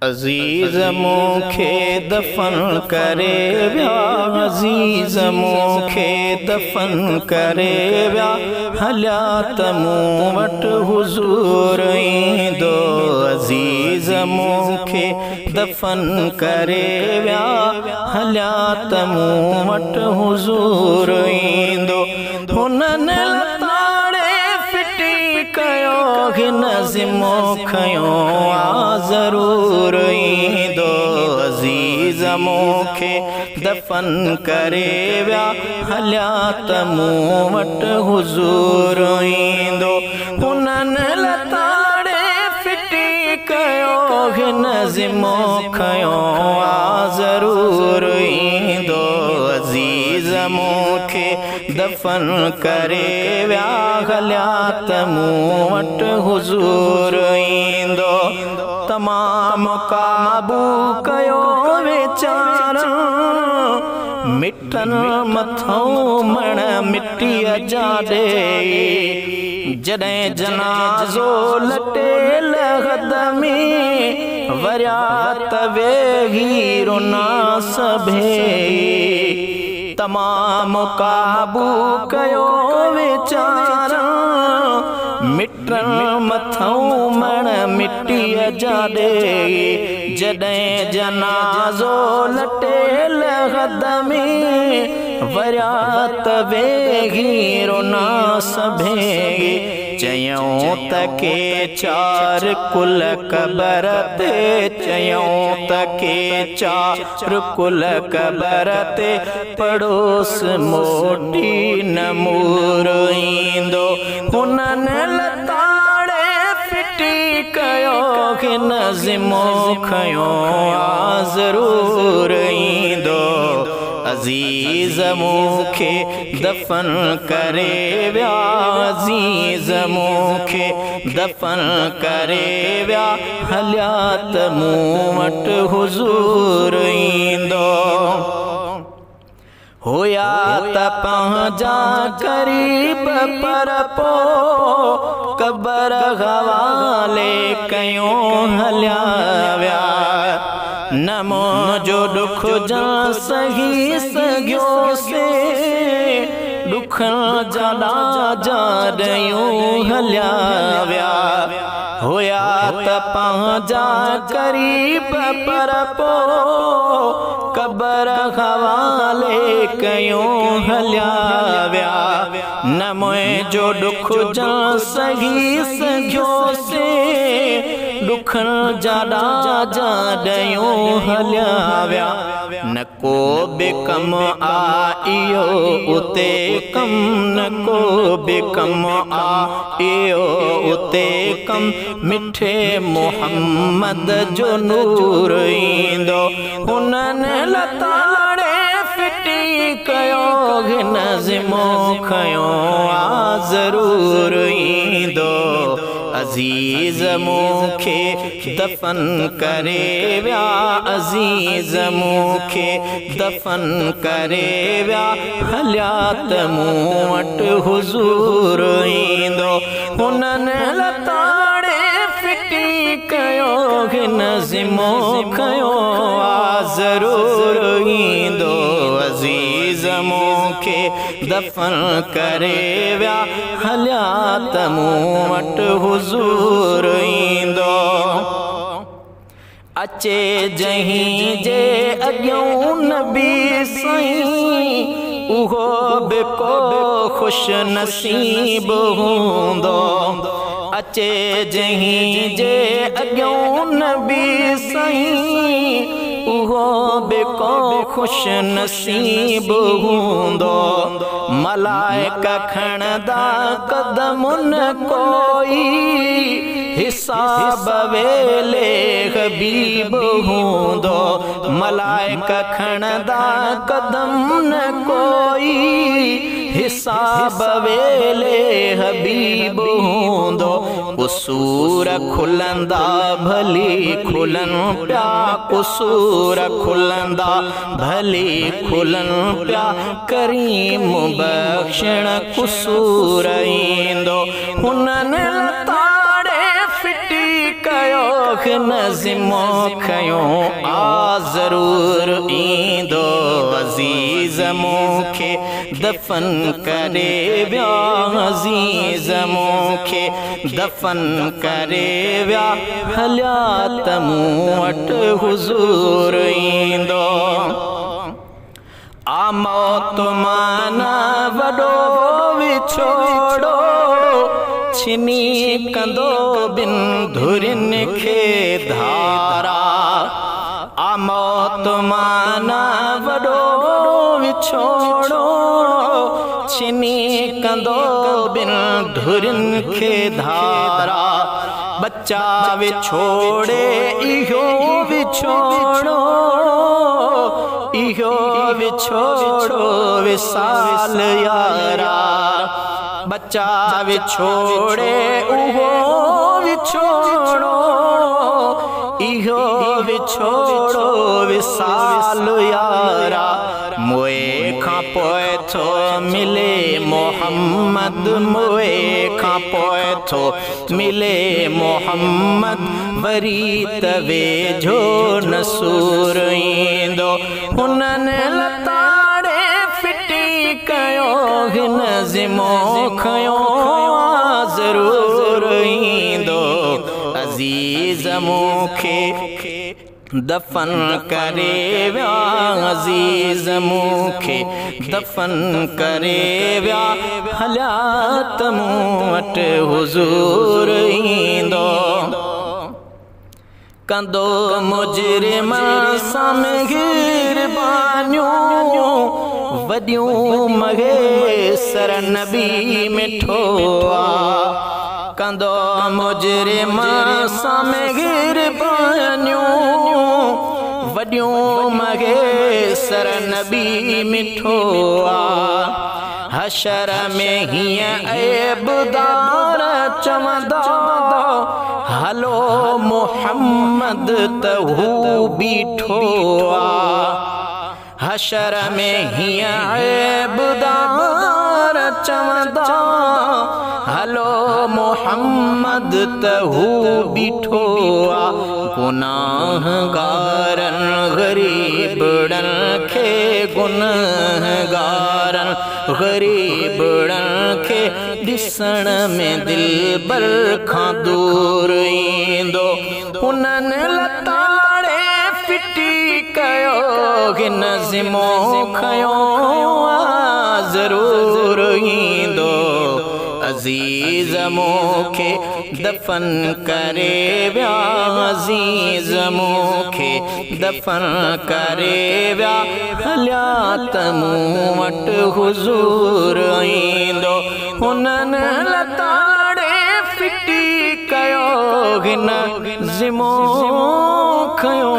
अज़ीज़ मूंखे दफ़न करे विया, अज़ीज़ मूंखे दफ़न करे विया, हलिया त मूं वटि हुज़ूर ईंदो। अज़ीज़ मूंखे दफ़न करे विया, हलिया त मूं वटि हुज़ूर ईंदो। हुननि कयो हिन ज़िमो खयो आ ज़रूर ईंदो। अज़ीज़ मूंखे दफ़न करे विया, हलिया त मूं वटि हुज़ूर ईंदो। हुननि लताड़े फिटी कयो हिन ज़िमो खयो आ ज़रूर ईंदो। अज़ीज़ मूंखे दफ़न करे विया, हलिया त मूं वटि हुज़ूर ईंदो। तमामु काबू कयो वीचारा, मिटनि मथऊं मण मिटीअ जा ॾे। जॾहिं जनाज़ो लटे लहद में, वरिया त वेही रुना सभे। तमामु काबू कयो वीचारा, मिटनि मथऊं मण मिटीअ जा ॾे। जॾहिं जनाज़ो लटे लहद में, वरिया त वेही रुना सभे। चयूं त के चार कुल कबर ते, चयूं त के चार कुल कबर ते, पड़ोस मोटी न मूर ईंदो। हुननि लताड़े फिटी कयो हिन ज़िमो खयो आ ज़रूर ईंदो। अज़ीज़ मूंखे दफ़न करे विया, अज़ीज़ मूंखे दफ़न करे विया, हलिया त मूं वटि हुज़ूर ईंदो। होया त पंहिंजा क़रीब पर पोइ क़बर हवाले कयूं हलिया विया। न मुंहिंजो ॾुख जा सही सघियो से, ॾुखनि जा ॾाजा ॾयूं हलिया विया। होया त पंहिंजा क़रीब पर पोइ क़बर हवाले कयूं हलिया विया। न मुंहिंजो ॾुख जा सही सघियो से, ॾुखनि जा ॾाजा ॾयूं हलिया विया। न को बि कम आ इहो उते कम, न को बि कम आ इहो उते कम, मिठे मोहम्मद जो नूर ईंदो। हुननि लताड़े फिटी कयो हिन ज़िमो खयो आ ज़रूर ईंदो। अज़ीज़ मूंखे दफ़न करे विया, अज़ीज़ मूंखे दफ़न करे विया, हलिया त मूं वटि हुज़ूर ईंदो। हुननि लताड़े फिटी कयो हिन ज़िमो खयो आ ज़रूर ईंदो। अज़ीज़ मूंखे दफ़न करे विया, हलिया त मूं वटि हुज़ूर ईंदो। अचे जहीं जे अॻियों नबी साईं, उहो बि को ख़ुश नसीब हूंदो। अचे जहीं जे अॻियों नबी साईं, उहो बि को ख़ुश नसीब हूंदो। मलाइका खणंदा क़दमुनि कोई, हिसाब वेले हबीब हूंदो। मलाइका खणंदा क़दमुनि कोई, हिसाब वेले हबीब हूंदो। कुसूर खुलंदा भली खुलनि पिया, कुसूर खुलंदा भली खुलनि पिया, करीम बख़्शण कुसूर ईंदो। हुननि लताड़े फिटी कयो नज़िमो खयो आ ज़रूर ईंदो अज़ीज़ मूंखे दफ़न करे विया अज़ीज़ मूंखे दफ़न करे विया हलिया त मूं वटि हुज़ूर ईंदो आ मौत माना वॾो विछोड़ो छिनी कंदो बिन धुरिन खे धारा आ मौत माना वॾो विछोड़ो छिनी कंदो बिन धुरिन खे धारा बच्चा विछोड़े इहो विछोड़ो इहो विछोड़ो विसाल यारा बच्चा विछोड़े उहो विछोड़ो इहो विछोड़ो विसाल यारा मोए खां पोइ थो मिले मोहम्मद मोए खां पोइ थो मिले मोहम्मद वरी त वेझो नसूर ईंदो हुननि लताड़े फिटी कयो हिन ज़िमो खयो ज़रूर ईंदो अज़ीज़ मूंखे दफ़न करे विया अज़ीज़ मूंखे दफ़न करे विया हलिया त मूं वटि हुज़ूर ईंदो कंदो मुजरिम सां महिरबानियूं वॾियूं महेसर नबी मिठो आ कंदो मुजरिम सां महिरबानियूं वॾियूं महेसर नबी मिठो आ हशर में हीअं ऐबदार चवंदा हलो मोहम्मद त हू बीठो आ हशर में हीअं ऐबदार चवंदा हलो मोहम्मद त हू बीठो आ गुनाहगारन गरीबड़न खे गुनाहगारन गरीबड़न खे ॾिसण में दिलबर खां दूर ईंदो हुननि लताड़े फिटी कयो हिन ज़िमो खयो ज़रूर ईंदो अज़ीज़ मूंखे दफ़न करे विया अज़ीज़ मूंखे दफ़न करे विया हलिया त मूं वटि हुज़ूर ईंदो हुननि लताड़े फिटी कयो हिन ज़िमो खयो